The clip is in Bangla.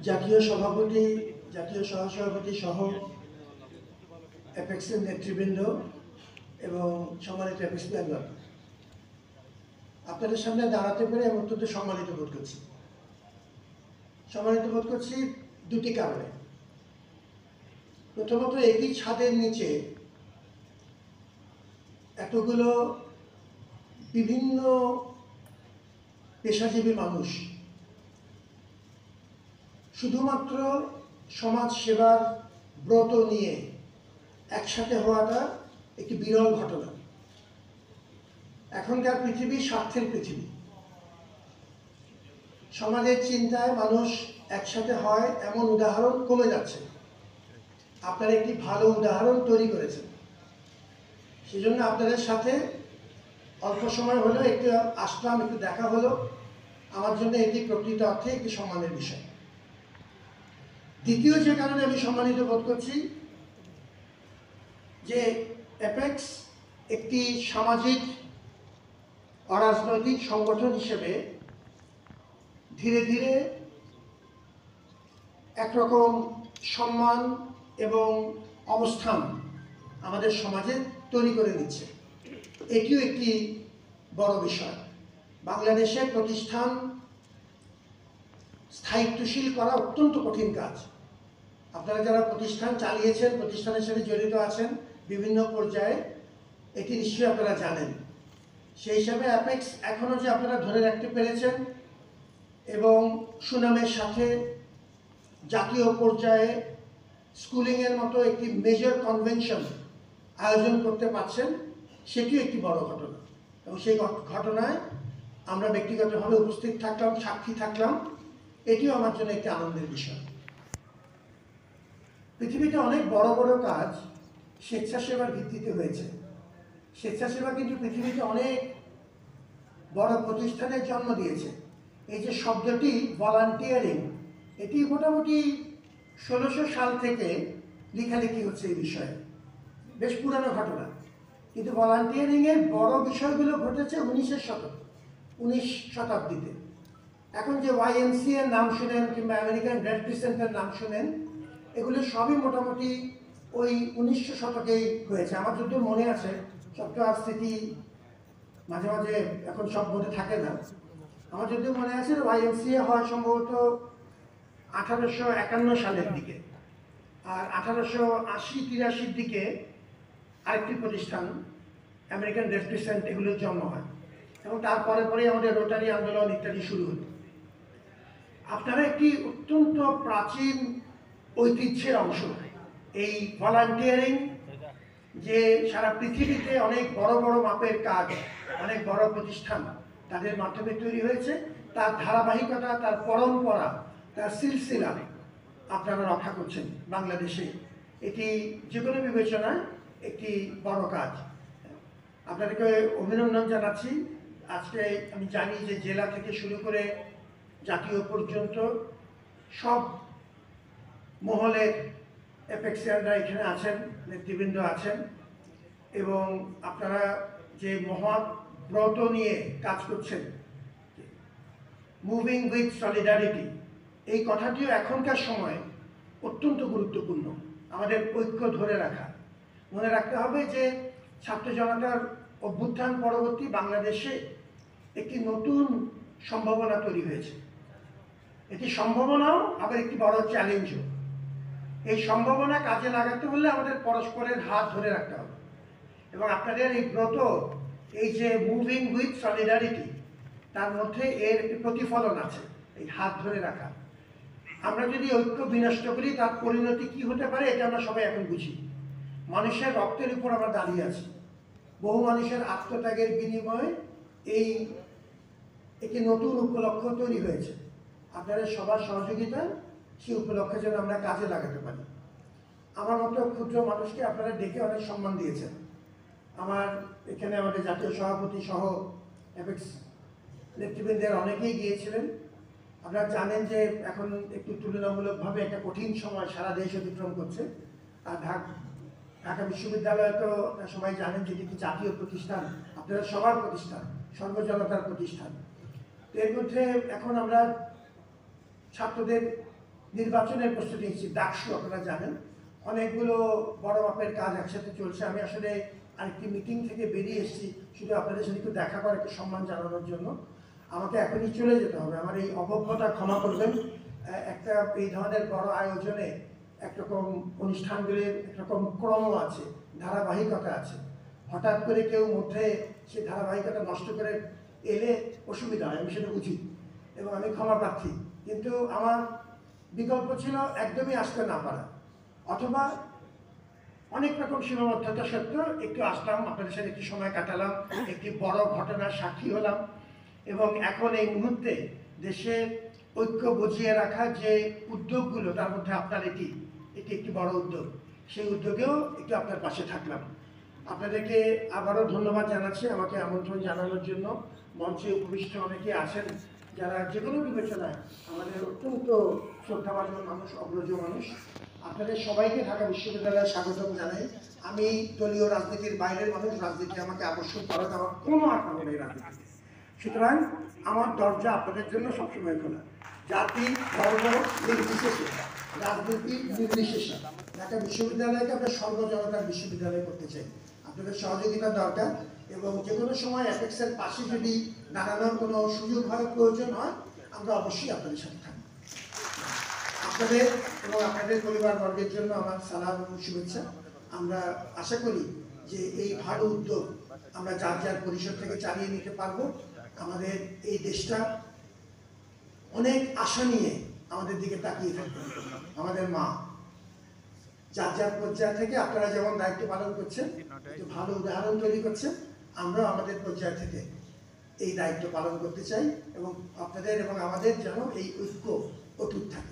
জাতীয় সভাপতি, জাতীয় সহসভাপতি সহ অ্যাপেক্সের নেতৃবৃন্দ এবং সম্মানিত অ্যাপেক্স মেম্বার, আপনাদের সামনে দাঁড়াতে পেরে আমি অত্যন্ত সম্মানিত বোধ করছি। সম্মানিত বোধ করছি দুটি কারণে। প্রথমত, একই ছাদের নিচে এতগুলো বিভিন্ন পেশাজীবী মানুষ শুধুমাত্র সমাজ সেবার ব্রত নিয়ে একসাথে হওয়াটা একটি বিরল ঘটনা। এখনকার পৃথিবী স্বার্থের পৃথিবী। সমাজের চিন্তায় মানুষ একসাথে হয় এমন উদাহরণ কমে যাচ্ছে। আপনারা একটি ভালো উদাহরণ তৈরি করেছেন। সেজন্য আপনাদের সাথে অল্প সময় হলেও একটু আসলাম, একটু দেখা হলো। আমার জন্য এটি প্রকৃত অর্থে একটি সম্মানের বিষয়। দ্বিতীয় যে কারণে আমি সম্মানিত বোধ করছি, যে অ্যাপেক্স একটি সামাজিক অরাজনৈতিক সংগঠন হিসেবে ধীরে ধীরে একরকম সম্মান এবং অবস্থান আমাদের সমাজে তৈরি করে নিচ্ছে। এটিও একটি বড় বিষয়। বাংলাদেশে প্রতিষ্ঠান স্থায়িত্বশীল করা অত্যন্ত কঠিন কাজ। আপনারা যারা প্রতিষ্ঠান চালিয়েছেন, প্রতিষ্ঠানের সাথে জড়িত আছেন বিভিন্ন পর্যায়ে, এটি নিশ্চয়ই আপনারা জানেন। সেই হিসাবে অ্যাপেক্স এখনও যে আপনারা ধরে রাখতে পেরেছেন এবং সুনামের সাথে জাতীয় পর্যায়ে স্কুলিংয়ের মতো একটি মেজর কনভেনশন আয়োজন করতে পারছেন, সেটিও একটি বড় ঘটনা। এবং সেই ঘটনায় আমরা ব্যক্তিগতভাবে উপস্থিত থাকলাম, সাক্ষী থাকলাম। এটিও আমার জন্য একটি আনন্দের বিষয়। পৃথিবীতে অনেক বড় বড় কাজ স্বেচ্ছাসেবার ভিত্তিতে হয়েছে। স্বেচ্ছাসেবা কিন্তু পৃথিবীতে অনেক বড় প্রতিষ্ঠানের জন্ম দিয়েছে। এই যে শব্দটি ভলান্টিয়ারিং, এটি মোটামুটি 1600 সাল থেকে লেখালেখি হচ্ছে এই বিষয়ে। বেশ পুরানো ঘটনা। কিন্তু ভলান্টিয়ারিংয়ের বড় বিষয়গুলো ঘটেছে 19 শতাব্দীতে। এখন যে YMCA এর নাম শুনেন কিংবা আমেরিকান রেড ক্রিসেন্টের নাম শুনেন, এগুলো সবই মোটামুটি ওই 1900 শতকেই হয়েছে। আমার যদিও মনে আছে, সব তো আর স্মৃতি মাঝে মাঝে এখন সব মনে থাকে না। আমার যদিও মনে আছে YMCA হয় সম্ভবত 1851 সালের দিকে, আর 1880-83 দিকে আরেকটি প্রতিষ্ঠান আমেরিকান রেড ক্রিসেন্ট এগুলোর জন্ম হয় এবং তারপরে পরেই আমাদের রোটারি আন্দোলন ইত্যাদি শুরু হলো। আপনারা একটি অত্যন্ত প্রাচীন ঐতিহ্যের অংশ। এই ভলান্টিয়ারিং যে সারা পৃথিবীতে অনেক বড় বড় মাপের কাজ, অনেক বড় প্রতিষ্ঠান তাদের মাধ্যমে তৈরি হয়েছে, তার ধারাবাহিকতা, তার পরম্পরা, তার সিলসিলা আপনারা রক্ষা করছেন বাংলাদেশে। এটি যে কোনো বিবেচনায় একটি বড় কাজ। আপনাদেরকে অভিনন্দন জানাচ্ছি। আজকে আমি জানি যে জেলা থেকে শুরু করে জাতীয় পর্যন্ত সব মহলের অ্যাপেক্সিয়ানরা এখানে আছেন, নেতৃবৃন্দ আছেন এবং আপনারা যে মহৎ ব্রত নিয়ে কাজ করছেন, মুভিং উইথ সলিডারিটি, এই কথাটিও এখনকার সময় অত্যন্ত গুরুত্বপূর্ণ। আমাদের ঐক্য ধরে রাখা। মনে রাখতে হবে যে ছাত্র জনতার অভ্যুত্থান পরবর্তী বাংলাদেশে একটি নতুন সম্ভাবনা তৈরি হয়েছে। এটি সম্ভাবনাও, আবার একটি বড় চ্যালেঞ্জও। এই সম্ভাবনা কাজে লাগাতে হলে আমাদের পরস্পরের হাত ধরে রাখতে হবে এবং আপনাদের এই ব্রত, এই যে মুভিং উইথ সলিডারিটি, তার মধ্যে এর একটি প্রতিফলন আছে, এই হাত ধরে রাখা। আমরা যদি ঐক্য বিনষ্ট করি, তার পরিণতি কি হতে পারে এটা আমরা সবাই এখন বুঝি। মানুষের রক্তের উপর আমরা দাঁড়িয়ে আছি। বহু মানুষের আত্মত্যাগের বিনিময়ে এই একটি নতুন উপলক্ষ তৈরি হয়েছে। আপনাদের সবার সহযোগিতা সেই উপলক্ষে যেন আমরা কাজে লাগাতে পারি। আমার মতো ক্ষুদ্র মানুষকে আপনারা ডেকে অনেক সম্মান দিয়েছেন। আমার এখানে আমাদের জাতীয় সভাপতি সহ অ্যাপেক্স নেতৃবৃন্দের অনেকেই গিয়েছিলেন। আপনারা জানেন যে এখন একটু তুলনামূলকভাবে একটা কঠিন সময় সারা দেশ অতিক্রম করছে। আর ঢাকা বিশ্ববিদ্যালয় তো সবাই জানেন যে এটি জাতীয় প্রতিষ্ঠান, আপনারা সবার প্রতিষ্ঠান, সর্বজনতার প্রতিষ্ঠান। এর মধ্যে এখন আমরা ছাত্রদের নির্বাচনের প্রস্তুতি নিচ্ছি। ডাকসু আপনারা জানেন, অনেকগুলো বড় মাপের কাজ একসাথে চলছে। আমি আসলে আরেকটি মিটিং থেকে বেরিয়ে এসেছি শুধু আপনাদের সাথে একটু দেখা করে একটু সম্মান জানানোর জন্য। আমাকে এখনই চলে যেতে হবে, আমার এই অবজ্ঞতা ক্ষমা করবেন। একটা এই ধরনের বড় আয়োজনে একরকম অনুষ্ঠানগুলির একরকম ক্রম আছে, ধারাবাহিকতা আছে। হঠাৎ করে কেউ মধ্যে সেই ধারাবাহিকতা নষ্ট করে এলে অসুবিধা হয়, আমি সেটা বুঝি এবং আমি ক্ষমা প্রার্থী। কিন্তু আমার বিকল্প ছিল একদমই আসতে না পারা, অথবা অনেক রকম সীমাবদ্ধতা সত্ত্বেও একটু আসলাম, আপনাদের সাথে একটু সময় কাটালাম, একটি বড় ঘটনার সাক্ষী হলাম। এবং এখন এই মুহূর্তে দেশের ঐক্য বজিয়ে রাখা যে উদ্যোগগুলো, তার মধ্যে আপনার এটি একটি বড় উদ্যোগ, সেই উদ্যোগেও একটু আপনার পাশে থাকলাম। আপনাদেরকে আবারও ধন্যবাদ জানাচ্ছি আমাকে আমন্ত্রণ জানানোর জন্য। মঞ্চে উপবিষ্ট অনেকে আছেন যারা যে কোনো বিবেচনায় আমাদের অত্যন্ত শ্রদ্ধাভাজন মানুষ, অগ্রজ মানুষ। আপনাদের সবাইকে ঢাকা বিশ্ববিদ্যালয়ে স্বাগতম জানাই। আমি দলীয় রাজনীতির বাইরের মানুষ, রাজনীতি আমাকে আকর্ষণ করে আমার কোনো আগ্রহ নেই রাজনীতিতে। সুতরাং আমার দরজা আপনাদের জন্য সবসময় খোলা, জাতি ধর্ম নির্বিশেষে, রাজনীতি নির্বিশেষে। ঢাকা বিশ্ববিদ্যালয়কে আমরা সর্বজনতার বিশ্ববিদ্যালয় করতে চাই। আপনাদের সহযোগিতা দরকার এবং যে কোনো সময় অ্যাপেক্সের পাশে যদি দাঁড়ানোর কোনো সুযোগ হয়, প্রয়োজন হয়, আমরা অবশ্যই আপনাদের সাথে থাকবো। আপনাদের এবং আপনাদের পরিবারবর্গের জন্য আমার সালাম এবং শুভেচ্ছা। আমরা আশা করি যে এই ভালো উদ্যোগ আমরা যার যার পরিসর থেকে চালিয়ে নিতে পারবো। আমাদের এই দেশটা অনেক আশা নিয়ে আমাদের দিকে তাকিয়ে থাকবে। আমাদের মা যার যার পর্যায় থেকে আপনারা যেমন দায়িত্ব পালন করছেন, একটু ভালো উদাহরণ তৈরি করছেন, আমরাও আমাদের পর্যায় থেকে এই দায়িত্ব পালন করতে চাই এবং আপনাদের এবং আমাদের যেন এই ঐক্য অটুট থাকে।